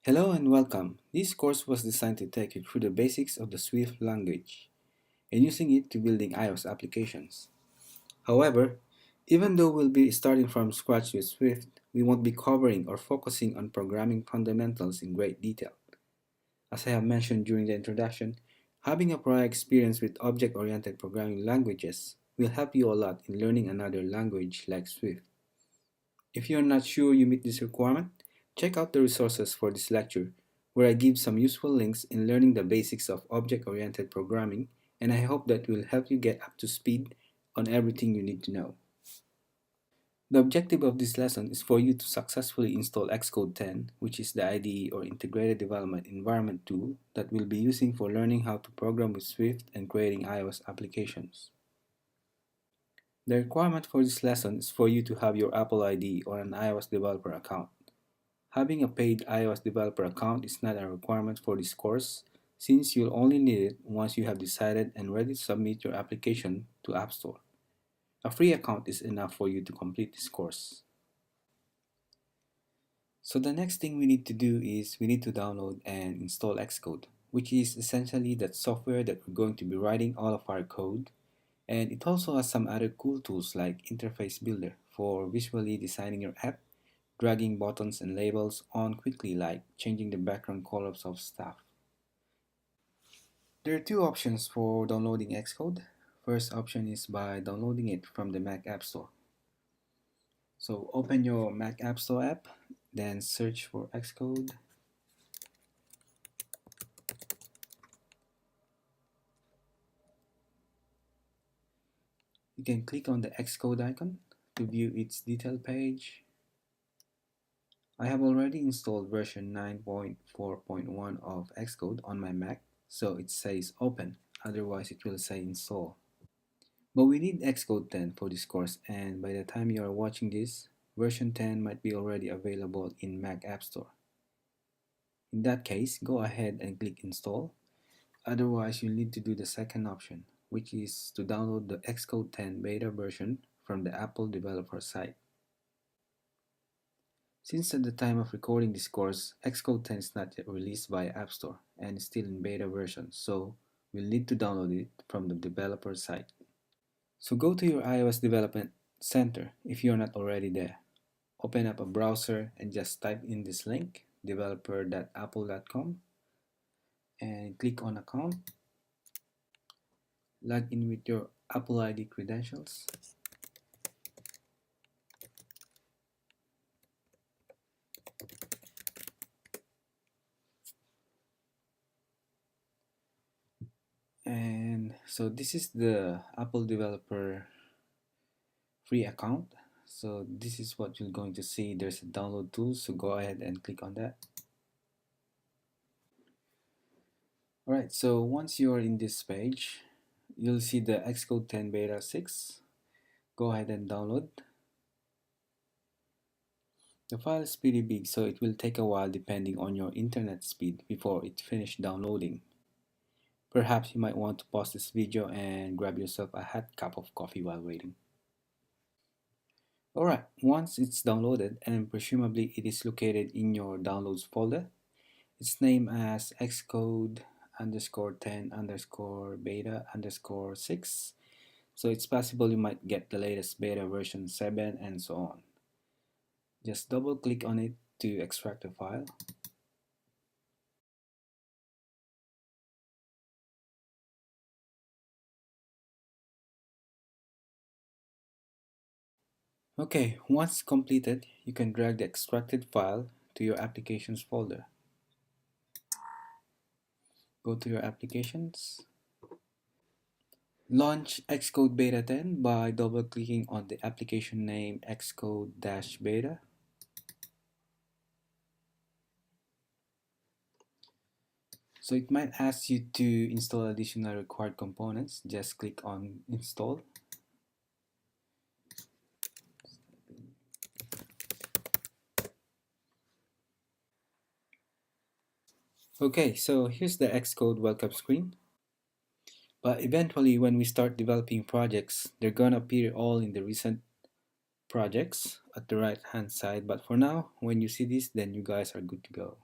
Hello and welcome. This course was designed to take you through the basics of the Swift language and using it to building iOS applications. However, even though we'll be starting from scratch with Swift, we won't be covering or focusing on programming fundamentals in great detail. As I have mentioned during the introduction, having a prior experience with object-oriented programming languages will help you a lot in learning another language like Swift. If you're not sure you meet this requirement, check out the resources for this lecture, where I give some useful links in learning the basics of object-oriented programming, and I hope that will help you get up to speed on everything you need to know. The objective of this lesson is for you to successfully install Xcode 10, which is the IDE or Integrated Development Environment tool that we'll be using for learning how to program with Swift and creating iOS applications. The requirement for this lesson is for you to have your Apple ID or an iOS developer account. Having a paid iOS developer account is not a requirement for this course, since you'll only need it once you have decided and ready to submit your application to App Store. A free account is enough for you to complete this course. So the next thing we need to do is we need to download and install Xcode, which is essentially that software that we're going to be writing all of our code. And it also has some other cool tools like Interface Builder for visually designing your app, dragging buttons and labels on quickly like changing the background colors of stuff. There are two options for downloading Xcode. First option is by downloading it from the Mac App Store. So open your Mac App Store app, then search for Xcode. You can click on the Xcode icon to view its detail page. I have already installed version 9.4.1 of Xcode on my Mac, so it says open, otherwise it will say install. But we need Xcode 10 for this course, and by the time you are watching this, version 10 might be already available in Mac App Store. In that case, go ahead and click install. Otherwise, you'll need to do the second option, which is to download the Xcode 10 beta version from the Apple developer site. Since at the time of recording this course, Xcode 10 is not yet released by App Store and is still in beta version, so we'll need to download it from the developer site. So go to your iOS Development Center if you're not already there. Open up a browser and just type in this link, developer.apple.com, and click on account. Log in with your Apple ID credentials. And so this is the Apple developer free account. So this is what you're going to see. There's a download tool, so go ahead and click on that. Alright, so once you're in this page, you'll see the Xcode 10 Beta 6. Go ahead and download. The file is pretty big, so it will take a while depending on your internet speed before it finishes downloading. Perhaps you might want to pause this video and grab yourself a hot cup of coffee while waiting. Alright, once it's downloaded, and presumably it is located in your downloads folder, it's named as Xcode underscore 10 underscore beta underscore 6. So it's possible you might get the latest beta version 7 and so on. Just double click on it to extract the file. Okay, once completed, you can drag the extracted file to your applications folder. Go to your applications. Launch Xcode Beta 10 by double-clicking on the application name Xcode-Beta. So it might ask you to install additional required components. Just click on Install. Okay, so here's the Xcode welcome screen. But eventually, when we start developing projects, they're gonna appear all in the recent projects at the right hand side. But for now, when you see this, then you guys are good to go.